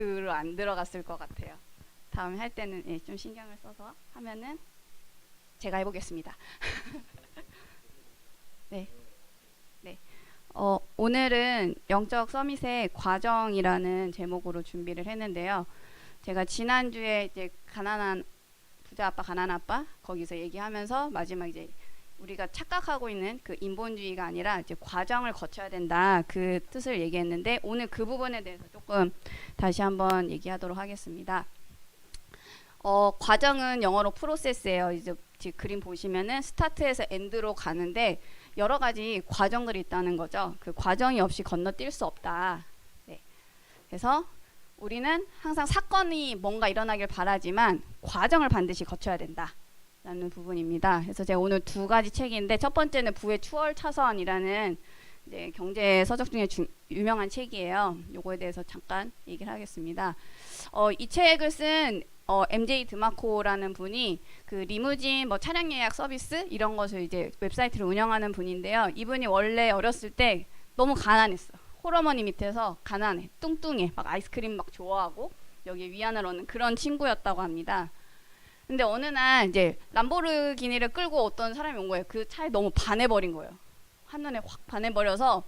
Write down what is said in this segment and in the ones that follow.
으로 안 들어갔을 것 같아요. 다음에 할 때는 좀 신경을 써서 하면은 제가 해보겠습니다. 네, 네. 오늘은 영적 서밋의 과정이라는 제목으로 준비를 했는데요. 제가 지난주에 이제 가난한 부자 아빠, 가난한 아빠 거기서 얘기하면서 마지막 이제 우리가 착각하고 있는 그 인본주의가 아니라 이제 과정을 거쳐야 된다 그 뜻을 얘기했는데 오늘 그 부분에 대해서 조금 다시 한번 얘기하도록 하겠습니다. 과정은 영어로 프로세스예요. 이제 지금 그림 보시면은 스타트에서 엔드로 가는데 여러 가지 과정들이 있다는 거죠. 그 과정이 없이 건너뛸 수 없다. 네. 그래서 우리는 항상 사건이 뭔가 일어나길 바라지만 과정을 반드시 거쳐야 된다. 라는 부분입니다. 그래서 제가 오늘 두 가지 책인데 첫 번째는 부의 추월차선이라는 이제 경제 서적 중에 유명한 책이에요. 요거에 대해서 잠깐 얘기를 하겠습니다. 이 책을 쓴 MJ 드마코라는 분이 그 리무진 뭐 차량 예약 서비스 이런 것을 이제 웹사이트를 운영하는 분인데요. 이분이 원래 어렸을 때 너무 가난했어. 홀어머니 밑에서 가난해, 뚱뚱해, 막 아이스크림 막 좋아하고 여기에 위안을 얻는 그런 친구였다고 합니다. 근데 어느 날 이제 람보르기니를 끌고 어떤 사람이 온 거예요. 그 차에 너무 반해버린 거예요. 한눈에 확 반해버려서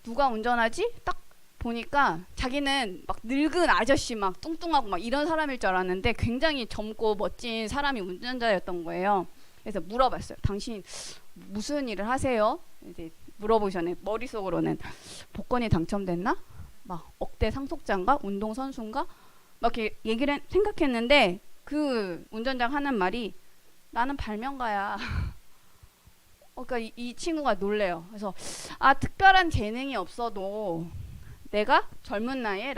누가 운전하지? 딱 보니까 자기는 막 늙은 아저씨 막 뚱뚱하고 막 이런 사람일 줄 알았는데 굉장히 젊고 멋진 사람이 운전자였던 거예요. 그래서 물어봤어요. 당신 무슨 일을 하세요? 이제 물어보셨네. 머릿속으로는 복권이 당첨됐나? 막 억대 상속자인가? 운동선수인가? 막 이렇게 얘기를 생각했는데 그 운전자가 하는 말이 나는 발명가야. 그러니까 이 친구가 놀래요. 그래서 특별한 재능이 없어도 내가 젊은 나이에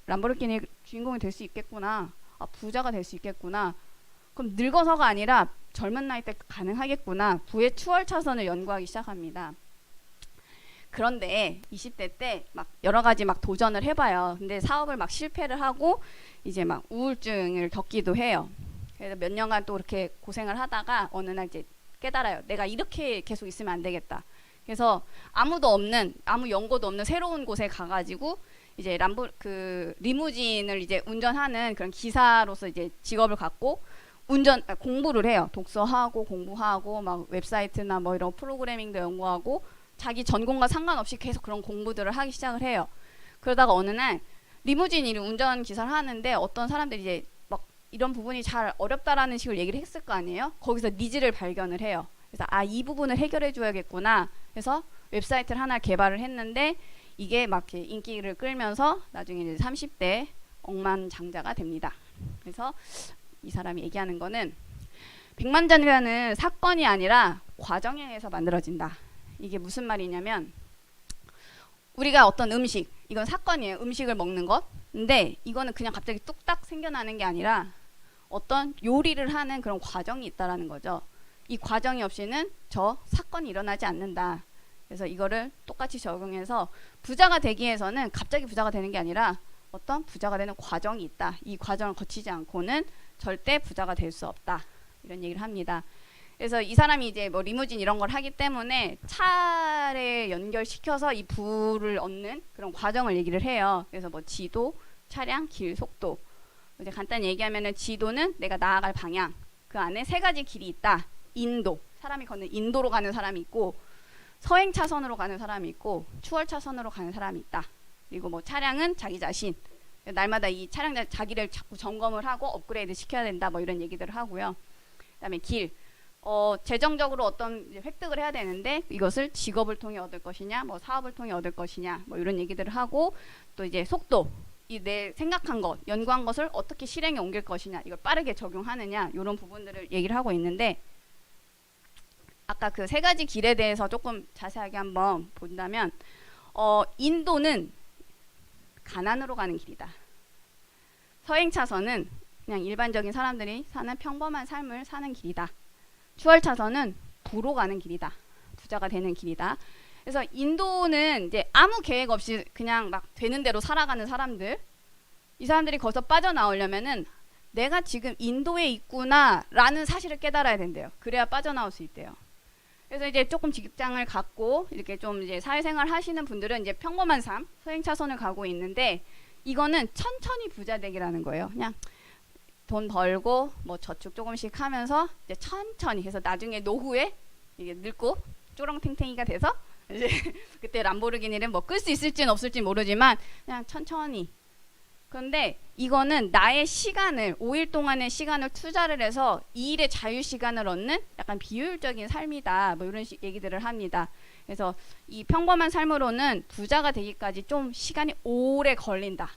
람보르기니 주인공이 될 수 있겠구나. 부자가 될 수 있겠구나. 그럼 늙어서가 아니라 젊은 나이 때 가능하겠구나. 부의 추월차선을 연구하기 시작합니다. 그런데 20대 때 막 여러 가지 막 도전을 해봐요. 근데 사업을 막 실패를 하고 이제 막 우울증을 겪기도 해요. 그래서 몇 년간 또 이렇게 고생을 하다가 어느 날 이제 깨달아요. 내가 이렇게 계속 있으면 안 되겠다. 그래서 아무도 없는, 아무 연고도 없는 새로운 곳에 가가지고 이제 리무진을 이제 운전하는 그런 기사로서 이제 직업을 갖고 공부를 해요. 독서하고 공부하고 막 웹사이트나 뭐 이런 프로그래밍도 연구하고 자기 전공과 상관없이 계속 그런 공부들을 하기 시작을 해요. 그러다가 어느 날 리무진 운전 기사를 하는데 어떤 사람들이 이제 막 이런 부분이 잘 어렵다라는 식으로 얘기를 했을 거 아니에요. 거기서 니즈를 발견을 해요. 그래서 이 부분을 해결해 줘야겠구나. 그래서 웹사이트를 하나 개발을 했는데 이게 막 인기를 끌면서 나중에 이제 30대 억만장자가 됩니다. 그래서 이 사람이 얘기하는 거는 백만장자는 사건이 아니라 과정에 의해서 만들어진다. 이게 무슨 말이냐면 우리가 어떤 음식, 이건 사건이에요. 음식을 먹는 것. 근데 이거는 그냥 갑자기 뚝딱 생겨나는 게 아니라 어떤 요리를 하는 그런 과정이 있다라는 거죠. 이 과정이 없이는 저 사건이 일어나지 않는다. 그래서 이거를 똑같이 적용해서 부자가 되기 위해서는 갑자기 부자가 되는 게 아니라 어떤 부자가 되는 과정이 있다. 이 과정을 거치지 않고는 절대 부자가 될 수 없다. 이런 얘기를 합니다. 그래서 이 사람이 이제 뭐 리무진 이런 걸 하기 때문에 차를 연결시켜서 이 부를 얻는 그런 과정을 얘기를 해요. 그래서 뭐 지도, 차량, 길, 속도. 이제 간단히 얘기하면은 지도는 내가 나아갈 방향. 그 안에 세 가지 길이 있다. 인도. 사람이 걷는 인도로 가는 사람이 있고 서행 차선으로 가는 사람이 있고 추월 차선으로 가는 사람이 있다. 그리고 뭐 차량은 자기 자신. 날마다 이 차량 자기를 자꾸 점검을 하고 업그레이드 시켜야 된다. 뭐 이런 얘기들을 하고요. 그다음에 길. 재정적으로 어떤 획득을 해야 되는데 이것을 직업을 통해 얻을 것이냐, 뭐 사업을 통해 얻을 것이냐, 뭐 이런 얘기들을 하고 또 이제 속도, 이 내 생각한 것, 연구한 것을 어떻게 실행에 옮길 것이냐, 이걸 빠르게 적용하느냐, 이런 부분들을 얘기를 하고 있는데 아까 그 세 가지 길에 대해서 조금 자세하게 한번 본다면 인도는 가난으로 가는 길이다. 서행차선은 그냥 일반적인 사람들이 사는 평범한 삶을 사는 길이다. 추월차선은 부로 가는 길이다. 부자가 되는 길이다. 그래서 인도는 이제 아무 계획 없이 그냥 막 되는 대로 살아가는 사람들, 이 사람들이 거기서 빠져나오려면은 내가 지금 인도에 있구나 라는 사실을 깨달아야 된대요. 그래야 빠져나올 수 있대요. 그래서 이제 조금 직장을 갖고 이렇게 좀 이제 사회생활 하시는 분들은 이제 평범한 삶, 서행차선을 가고 있는데 이거는 천천히 부자 되기라는 거예요. 그냥 돈 벌고 뭐 저축 조금씩 하면서 이제 천천히 해서 나중에 노후에 이게 늙고 쪼렁탱탱이가 돼서 이제 그때 람보르기니를 뭐 끌 수 있을지는 없을지 모르지만 그냥 천천히. 그런데 이거는 나의 시간을 5일 동안의 시간을 투자를 해서 2일의 자유 시간을 얻는 약간 비효율적인 삶이다. 뭐 이런 얘기들을 합니다. 그래서 이 평범한 삶으로는 부자가 되기까지 좀 시간이 오래 걸린다.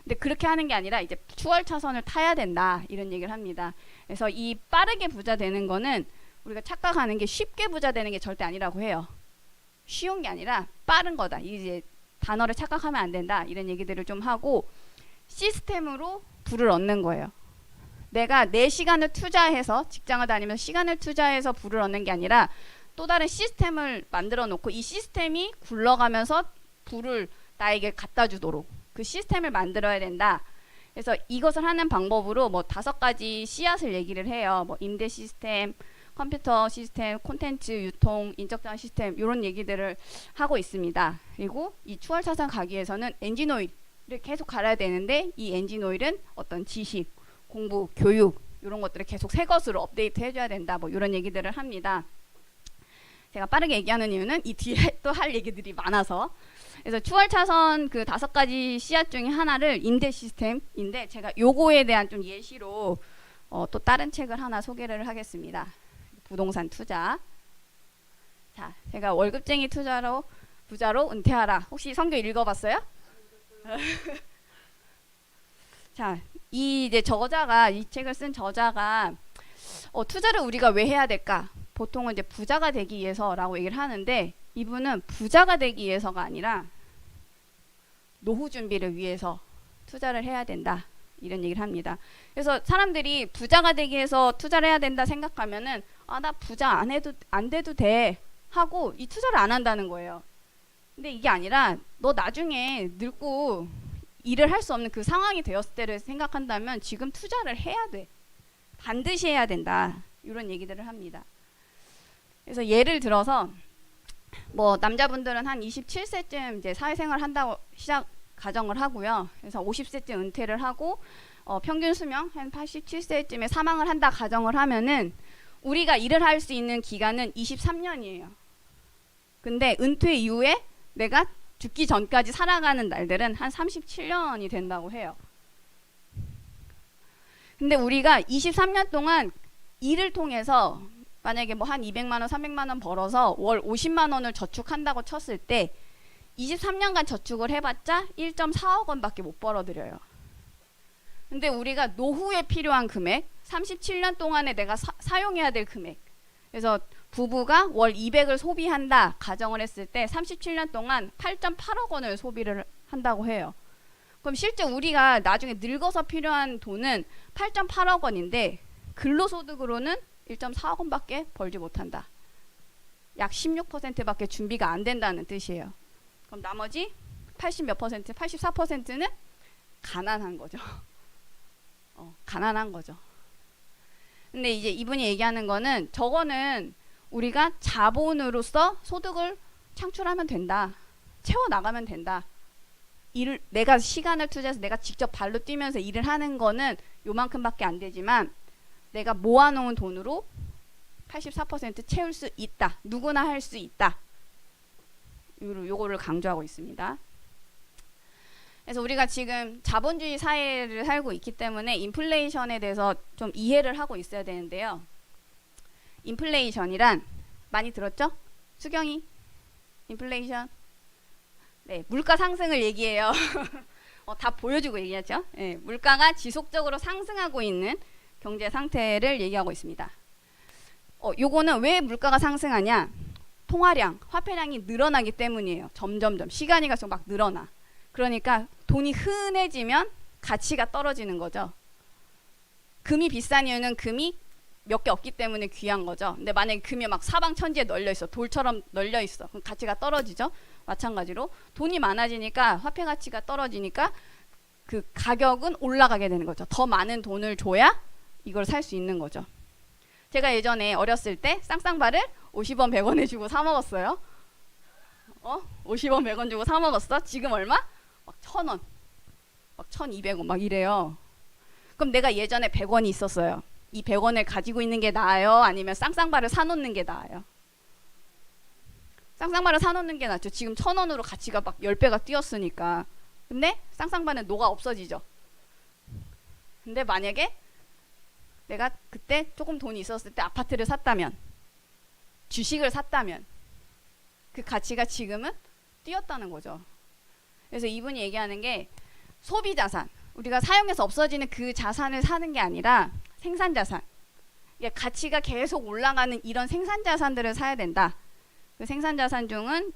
근데 그렇게 하는 게 아니라 이제 추월 차선을 타야 된다. 이런 얘기를 합니다. 그래서 이 빠르게 부자 되는 거는 우리가 착각하는 게 쉽게 부자 되는 게 절대 아니라고 해요. 쉬운 게 아니라 빠른 거다. 이제 단어를 착각하면 안 된다. 이런 얘기들을 좀 하고 시스템으로 부를 얻는 거예요. 내가 내 시간을 투자해서 직장을 다니면서 시간을 투자해서 부를 얻는 게 아니라 또 다른 시스템을 만들어 놓고 이 시스템이 굴러가면서 부를 나에게 갖다 주도록 그 시스템을 만들어야 된다. 그래서 이것을 하는 방법으로 뭐 5가지 씨앗을 얘기를 해요. 뭐 임대 시스템, 컴퓨터 시스템, 콘텐츠 유통, 인적장 시스템 이런 얘기들을 하고 있습니다. 그리고 이 추월 차선 가기 위해서는 엔진 오일을 계속 갈아야 되는데 이 엔진 오일은 어떤 지식, 공부, 교육 이런 것들을 계속 새 것으로 업데이트 해줘야 된다. 뭐 이런 얘기들을 합니다. 제가 빠르게 얘기하는 이유는 이 뒤에 또 할 얘기들이 많아서. 그래서 추월 차선 그 5가지 씨앗 중에 하나를 임대 시스템인데 제가 요거에 대한 좀 예시로 또 다른 책을 하나 소개를 하겠습니다. 부동산 투자. 자, 제가 월급쟁이 투자로 부자로 은퇴하라. 혹시 성경 읽어봤어요? 자, 이제 저자가 이 책을 쓴 저자가 투자를 우리가 왜 해야 될까? 보통은 이제 부자가 되기 위해서라고 얘기를 하는데 이분은 부자가 되기 위해서가 아니라 노후 준비를 위해서 투자를 해야 된다. 이런 얘기를 합니다. 그래서 사람들이 부자가 되기 위해서 투자를 해야 된다 생각하면은 나 부자 안 돼도 돼 하고 이 투자를 안 한다는 거예요. 근데 이게 아니라 너 나중에 늙고 일을 할 수 없는 그 상황이 되었을 때를 생각한다면 지금 투자를 해야 돼. 반드시 해야 된다. 이런 얘기들을 합니다. 그래서 예를 들어서 뭐 남자분들은 한 27세쯤 이제 사회생활 한다고 가정을 하고요. 그래서 50세쯤 은퇴를 하고 평균 수명 한 87세쯤에 사망을 한다 가정을 하면은 우리가 일을 할 수 있는 기간은 23년이에요. 근데 은퇴 이후에 내가 죽기 전까지 살아가는 날들은 한 37년이 된다고 해요. 근데 우리가 23년 동안 일을 통해서 만약에 뭐 한 200만 원, 300만 원 벌어서 월 50만 원을 저축한다고 쳤을 때 23년간 저축을 해봤자 1.4억 원밖에 못 벌어들여요. 근데 우리가 노후에 필요한 금액, 37년 동안에 내가 사용해야 될 금액. 그래서 부부가 월 200을 소비한다 가정을 했을 때 37년 동안 8.8억 원을 소비를 한다고 해요. 그럼 실제 우리가 나중에 늙어서 필요한 돈은 8.8억 원인데 근로소득으로는 1.4억 원밖에 벌지 못한다. 약 16%밖에 준비가 안 된다는 뜻이에요. 그럼 나머지 80 몇 퍼센트, 84%는 가난한 거죠. 가난한 거죠. 근데 이제 이분이 얘기하는 거는 저거는 우리가 자본으로서 소득을 창출하면 된다. 채워나가면 된다. 내가 시간을 투자해서 내가 직접 발로 뛰면서 일을 하는 거는 요만큼밖에 안 되지만 내가 모아놓은 돈으로 84% 채울 수 있다. 누구나 할 수 있다. 요거를 강조하고 있습니다. 그래서 우리가 지금 자본주의 사회를 살고 있기 때문에 인플레이션에 대해서 좀 이해를 하고 있어야 되는데요. 인플레이션이란 많이 들었죠? 수경이 인플레이션. 네, 물가 상승을 얘기해요. 다 보여주고 얘기하죠. 네, 물가가 지속적으로 상승하고 있는 경제 상태를 얘기하고 있습니다. 요거는 왜 물가가 상승하냐? 통화량, 화폐량이 늘어나기 때문이에요. 점점점 시간이 갈수록 막 늘어나. 그러니까 돈이 흔해지면 가치가 떨어지는 거죠. 금이 비싼 이유는 금이 몇 개 없기 때문에 귀한 거죠. 근데 만약에 금이 막 사방천지에 널려 있어. 돌처럼 널려 있어. 그럼 가치가 떨어지죠. 마찬가지로 돈이 많아지니까 화폐 가치가 떨어지니까 그 가격은 올라가게 되는 거죠. 더 많은 돈을 줘야 이걸 살 수 있는 거죠. 제가 예전에 어렸을 때 쌍쌍바를 50원 100원에 주고 사 먹었어요. 50원 100원 주고 사 먹었어. 지금 얼마? 막 1,000원. 막 1,200원 막 이래요. 그럼 내가 예전에 100원이 있었어요. 이 100원을 가지고 있는 게 나아요? 아니면 쌍쌍바를 사놓는 게 나아요? 쌍쌍바를 사놓는 게 낫죠. 지금 1,000원으로 가치가 막 10배가 뛰었으니까. 근데 쌍쌍바는 녹아 없어지죠. 근데 만약에 내가 그때 조금 돈이 있었을 때 아파트를 샀다면, 주식을 샀다면 그 가치가 지금은 뛰었다는 거죠. 그래서 이분이 얘기하는 게 소비 자산, 우리가 사용해서 없어지는 그 자산을 사는 게 아니라 생산 자산, 가치가 계속 올라가는 이런 생산 자산들을 사야 된다. 그 생산 자산 중은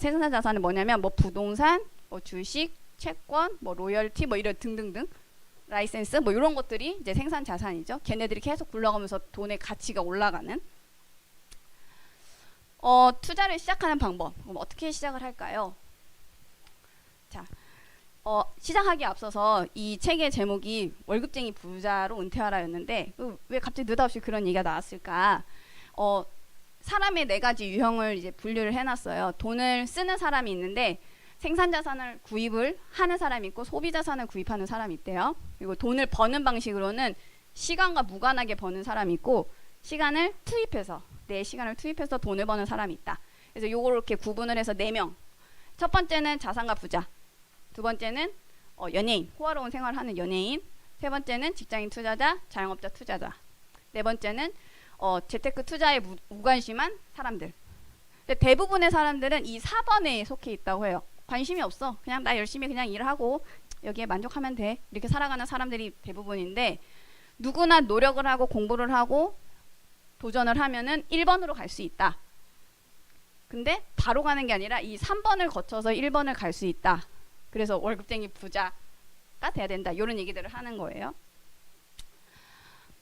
생산 자산은 뭐냐면 뭐 부동산, 뭐 주식, 채권, 뭐 로열티, 뭐 이런 등등등, 라이센스 뭐 이런 것들이 이제 생산 자산이죠. 걔네들이 계속 굴러가면서 돈의 가치가 올라가는. 투자를 시작하는 방법. 그럼 어떻게 시작을 할까요? 자, 시작하기 앞서서 이 책의 제목이 월급쟁이 부자로 은퇴하라였는데 왜 갑자기 느닷없이 그런 얘기가 나왔을까? 사람의 4가지 유형을 이제 분류를 해놨어요. 돈을 쓰는 사람이 있는데 생산 자산을 구입을 하는 사람이 있고 소비 자산을 구입하는 사람이 있대요. 그리고 돈을 버는 방식으로는 시간과 무관하게 버는 사람이 있고 시간을 투입해서 내 시간을 투입해서 돈을 버는 사람이 있다. 그래서 요걸 이렇게 구분을 해서 4명. 첫 번째는 자산가 부자. 두 번째는 연예인, 호화로운 생활을 하는 연예인. 세 번째는 직장인 투자자, 자영업자 투자자. 네 번째는 재테크 투자에 무관심한 사람들. 근데 대부분의 사람들은 이 4번에 속해 있다고 해요. 관심이 없어. 그냥 나 열심히 그냥 일하고 여기에 만족하면 돼. 이렇게 살아가는 사람들이 대부분인데 누구나 노력을 하고 공부를 하고 도전을 하면은 1번으로 갈 수 있다. 근데 바로 가는 게 아니라 이 3번을 거쳐서 1번을 갈 수 있다. 그래서 월급쟁이 부자가 돼야 된다. 이런 얘기들을 하는 거예요.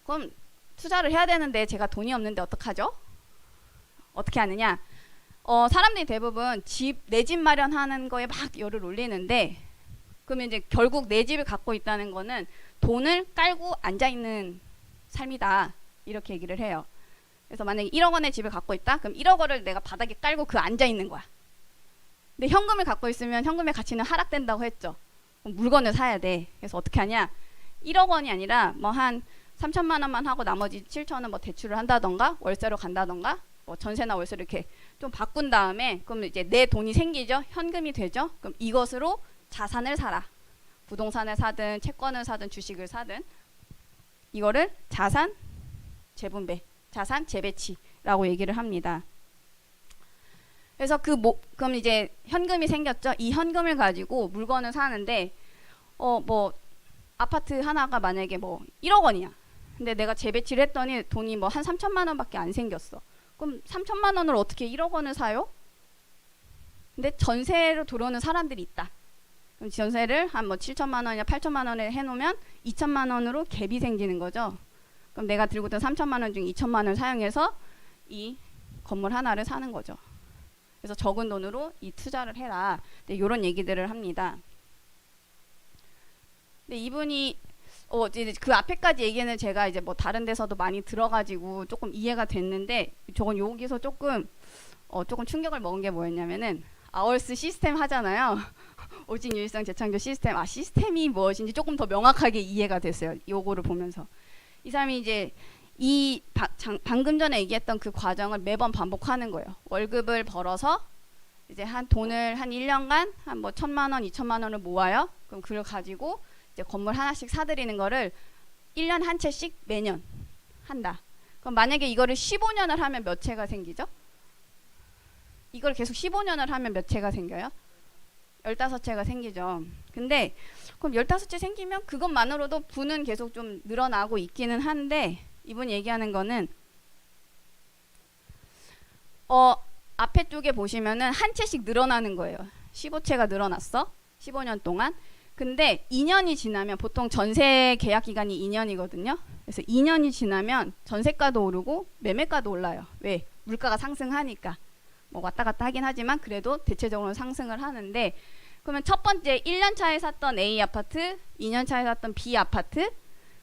그럼 투자를 해야 되는데 제가 돈이 없는데 어떡하죠? 어떻게 하느냐? 사람들이 대부분 내 집 마련하는 거에 막 열을 올리는데 그러면 이제 결국 내 집을 갖고 있다는 거는 돈을 깔고 앉아있는 삶이다. 이렇게 얘기를 해요. 그래서 만약에 1억 원의 집을 갖고 있다? 그럼 1억 원을 내가 바닥에 깔고 그 앉아있는 거야. 근데 현금을 갖고 있으면 현금의 가치는 하락된다고 했죠. 그럼 물건을 사야 돼. 그래서 어떻게 하냐? 1억 원이 아니라 뭐 한 3천만 원만 하고 나머지 7천은 뭐 대출을 한다던가 월세로 간다던가 뭐 전세나 월세로 이렇게 좀 바꾼 다음에 그럼 이제 내 돈이 생기죠. 현금이 되죠. 그럼 이것으로 자산을 사라. 부동산을 사든 채권을 사든 주식을 사든 이거를 자산 재분배, 자산 재배치라고 얘기를 합니다. 그래서 그럼 이제 현금이 생겼죠. 이 현금을 가지고 물건을 사는데 뭐 아파트 하나가 만약에 뭐 1억 원이야. 근데 내가 재배치를 했더니 돈이 뭐 한 3천만 원밖에 안 생겼어. 그럼 3천만 원을 어떻게 1억 원을 사요? 근데 전세로 들어오는 사람들이 있다. 그럼 전세를 한 뭐 7천만 원이나 8천만 원에 해놓으면 2천만 원으로 갭이 생기는 거죠. 그럼 내가 들고 있던 3천만 원 중 2천만 원을 사용해서 이 건물 하나를 사는 거죠. 그래서 적은 돈으로 이 투자를 해라. 네, 이런 얘기들을 합니다. 근데 이분이 이제 그 앞에까지 얘기는 제가 이제 뭐 다른 데서도 많이 들어가지고 조금 이해가 됐는데 저건 여기서 조금 충격을 먹은 게 뭐였냐면은 아월스 시스템 하잖아요. 오직 유일성 재창조 시스템. 시스템이 무엇인지 조금 더 명확하게 이해가 됐어요. 요거를 보면서 이 사람이 이제 방금 전에 얘기했던 그 과정을 매번 반복하는 거예요. 월급을 벌어서 이제 돈을 한 1년간 한 뭐 1,000만 원, 2천만 원을 모아요. 그럼 그걸 가지고 이제 건물 하나씩 사들이는 거를 1년 한 채씩 매년 한다. 그럼 만약에 이거를 15년을 하면 몇 채가 생기죠? 이걸 계속 15년을 하면 몇 채가 생겨요? 15채가 생기죠. 근데 그럼 15채 생기면 그것만으로도 부는 계속 좀 늘어나고 있기는 한데 이분 얘기하는 거는 앞에 쪽에 보시면은 한 채씩 늘어나는 거예요. 15채가 늘어났어. 15년 동안. 근데 2년이 지나면 보통 전세 계약 기간이 2년이거든요. 그래서 2년이 지나면 전세가도 오르고 매매가도 올라요. 왜? 물가가 상승하니까. 뭐 왔다 갔다 하긴 하지만 그래도 대체적으로 상승을 하는데 그러면 첫 번째 1년 차에 샀던 A 아파트, 2년 차에 샀던 B 아파트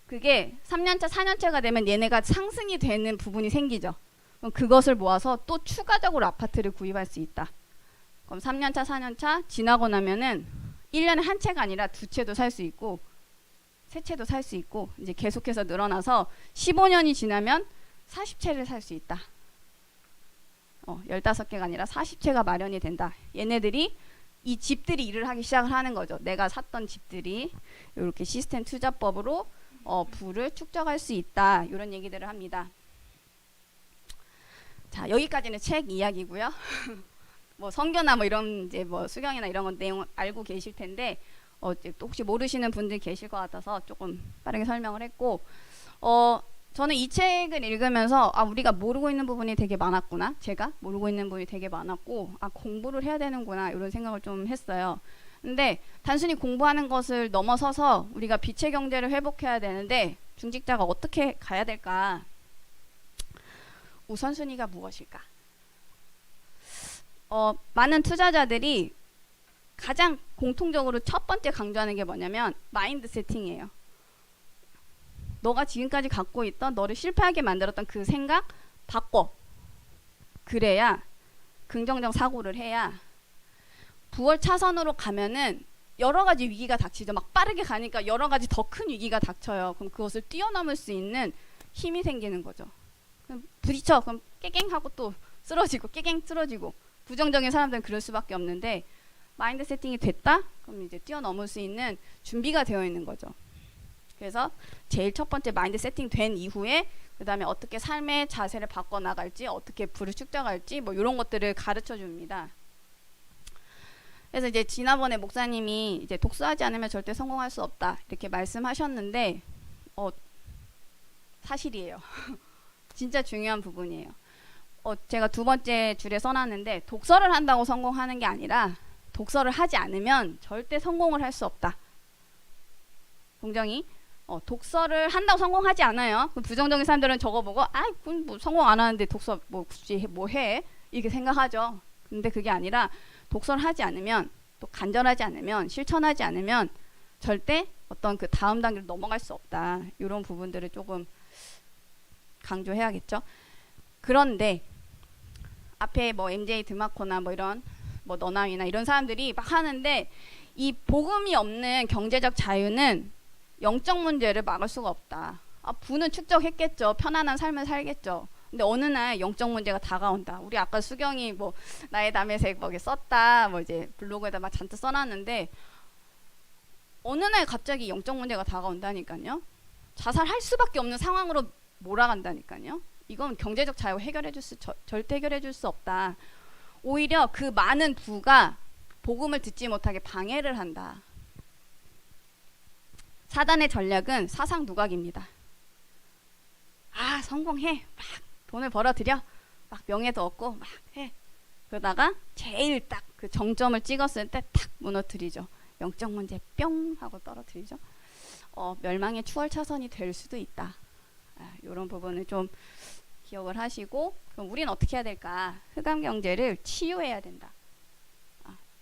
그게 3년 차, 4년 차가 되면 얘네가 상승이 되는 부분이 생기죠. 그럼 그것을 모아서 또 추가적으로 아파트를 구입할 수 있다. 그럼 3년 차, 4년 차 지나고 나면은 1년에 한 채가 아니라 두 채도 살 수 있고 세 채도 살 수 있고 이제 계속해서 늘어나서 15년이 지나면 40채를 살 수 있다. 15개가 아니라 40채가 마련이 된다. 얘네들이 이 집들이 일을 하기 시작을 하는 거죠. 내가 샀던 집들이 이렇게 시스템 투자법으로 부를 축적할 수 있다. 이런 얘기들을 합니다. 자, 여기까지는 책 이야기고요. 뭐 성교나 뭐 이런 이제 뭐 수경이나 이런 건 내용 알고 계실 텐데 또 혹시 모르시는 분들 계실 것 같아서 조금 빠르게 설명을 했고 저는 이 책을 읽으면서 우리가 모르고 있는 부분이 되게 많았구나. 제가 모르고 있는 부분이 되게 많았고 공부를 해야 되는구나 이런 생각을 좀 했어요. 근데 단순히 공부하는 것을 넘어서서 우리가 빛의 경제를 회복해야 되는데 중직자가 어떻게 가야 될까? 우선순위가 무엇일까? 많은 투자자들이 가장 공통적으로 첫 번째 강조하는 게 뭐냐면 마인드 세팅이에요. 너가 지금까지 갖고 있던 너를 실패하게 만들었던 그 생각 바꿔. 그래야 긍정적 사고를 해야 부월 차선으로 가면은 여러 가지 위기가 닥치죠. 막 빠르게 가니까 여러 가지 더 큰 위기가 닥쳐요. 그럼 그것을 뛰어넘을 수 있는 힘이 생기는 거죠. 그럼 부딪혀. 그럼 깨갱 하고 또 쓰러지고 깨갱 쓰러지고 부정적인 사람들은 그럴 수밖에 없는데 마인드 세팅이 됐다? 그럼 이제 뛰어넘을 수 있는 준비가 되어 있는 거죠. 그래서 제일 첫 번째 마인드 세팅 된 이후에 그 다음에 어떻게 삶의 자세를 바꿔나갈지 어떻게 부를 축적할지 뭐 이런 것들을 가르쳐 줍니다. 그래서 이제 지난번에 목사님이 이제 독서하지 않으면 절대 성공할 수 없다 이렇게 말씀하셨는데 사실이에요. 진짜 중요한 부분이에요. 제가 두 번째 줄에 써놨는데 독서를 한다고 성공하는 게 아니라 독서를 하지 않으면 절대 성공을 할 수 없다. 공정이 독서를 한다고 성공하지 않아요. 부정적인 사람들은 저거 보고 그럼 뭐 성공 안 하는데 독서 뭐 굳이 뭐 해? 이렇게 생각하죠. 근데 그게 아니라 독서를 하지 않으면 또 간절하지 않으면 실천하지 않으면 절대 어떤 그 다음 단계로 넘어갈 수 없다. 이런 부분들을 조금 강조해야겠죠. 그런데 앞에 뭐 MJ 드마코나 뭐 이런 뭐 너나위나 이런 사람들이 막 하는데 이 복음이 없는 경제적 자유는 영적 문제를 막을 수가 없다. 부는 축적했겠죠. 편안한 삶을 살겠죠. 근데 어느 날 영적 문제가 다가온다. 우리 아까 수경이 뭐 나의 담에색 뭐 썼다. 뭐 이제 블로그에다 막 잔뜩 써놨는데 어느 날 갑자기 영적 문제가 다가온다니까요. 자살할 수밖에 없는 상황으로 몰아간다니까요. 이건 경제적 자유 절대 해결해줄 수 없다. 오히려 그 많은 부가 복음을 듣지 못하게 방해를 한다. 사단의 전략은 사상 누각입니다. 성공해. 막 돈을 벌어들여. 막 명예도 얻고 막 해. 그러다가 제일 딱 그 정점을 찍었을 때 탁 무너뜨리죠. 영적 문제 뿅 하고 떨어뜨리죠. 멸망의 추월 차선이 될 수도 있다. 이런 부분을 좀 기억을 하시고 그럼 우리는 어떻게 해야 될까? 흑암 경제를 치유해야 된다.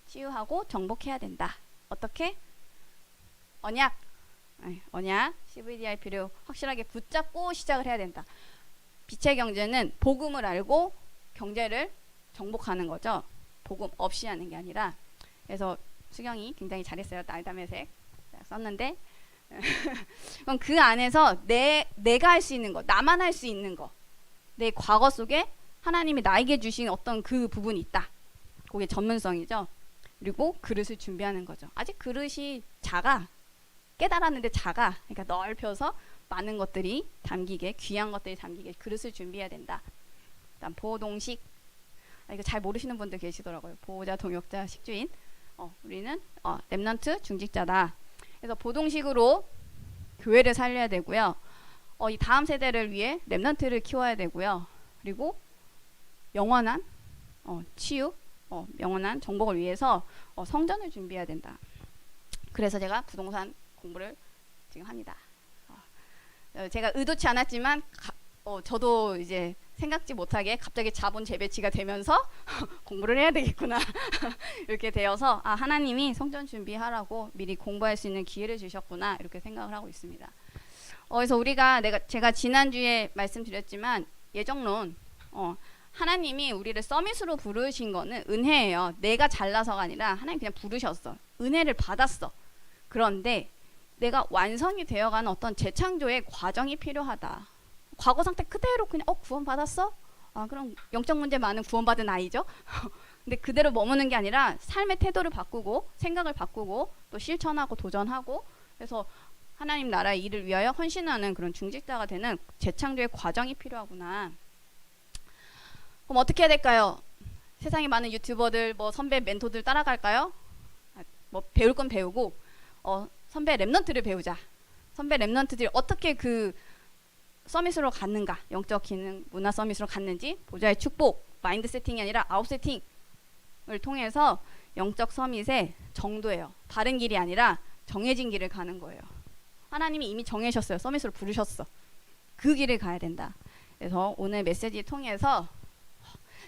치유하고 정복해야 된다. 어떻게? 언약 CVDIP를 확실하게 붙잡고 시작을 해야 된다. 빛의 경제는 복음을 알고 경제를 정복하는 거죠. 복음 없이 하는 게 아니라. 그래서 수경이 굉장히 잘했어요. 날담의색 썼는데 그럼 그 안에서 내가 할 수 있는 거, 나만 할 수 있는 거, 내 과거 속에 하나님이 나에게 주신 어떤 그 부분이 있다. 그게 전문성이죠. 그리고 그릇을 준비하는 거죠. 아직 그릇이 작아. 깨달았는데 작아. 그러니까 넓혀서 많은 것들이 담기게, 귀한 것들이 담기게 그릇을 준비해야 된다. 일단 보동식. 이거 잘 모르시는 분들 계시더라고요. 보호자, 동역자, 식주인. 우리는 렘넌트 중직자다. 그래서 보동식으로 교회를 살려야 되고요. 이 다음 세대를 위해 렘넌트를 키워야 되고요. 그리고 영원한 치유, 영원한 정복을 위해서 성전을 준비해야 된다. 그래서 제가 부동산 공부를 지금 합니다. 제가 의도치 않았지만 저도 이제 생각지 못하게 갑자기 자본 재배치가 되면서 공부를 해야 되겠구나 이렇게 되어서 하나님이 성전 준비하라고 미리 공부할 수 있는 기회를 주셨구나 이렇게 생각을 하고 있습니다. 그래서 제가 지난주에 말씀드렸지만 예정론 하나님이 우리를 서밋으로 부르신 거는 은혜예요. 내가 잘나서가 아니라 하나님 그냥 부르셨어. 은혜를 받았어. 그런데 내가 완성이 되어가는 어떤 재창조의 과정이 필요하다. 과거 상태 그대로 그냥 구원 받았어? 아, 그럼 영적 문제 많은 구원받은 아이죠. 근데 그대로 머무는 게 아니라 삶의 태도를 바꾸고 생각을 바꾸고 또 실천하고 도전하고, 그래서 하나님 나라의 일을 위하여 헌신하는 그런 중직자가 되는 재창조의 과정이 필요하구나. 그럼 어떻게 해야 될까요? 세상에 많은 유튜버들, 뭐 선배 멘토들 따라갈까요? 뭐 배울 건 배우고 선배 랩넌트를 배우자. 선배 랩넌트들이 어떻게 그 서밋으로 갔는가, 영적 기능 문화 서밋으로 갔는지, 보좌의 축복, 마인드 세팅이 아니라 아웃 세팅을 통해서 영적 서밋의 정도예요. 다른 길이 아니라 정해진 길을 가는 거예요. 하나님이 이미 정해셨어요. 서밋으로 부르셨어. 그 길을 가야 된다. 그래서 오늘 메시지 통해서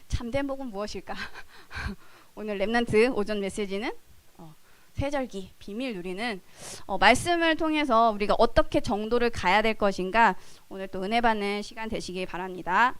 참된 복은 무엇일까? 오늘 랩넌트 오전 메시지는 세절기 비밀 누리는 말씀을 통해서 우리가 어떻게 정도를 가야 될 것인가, 오늘 또 은혜 받는 시간 되시기 바랍니다.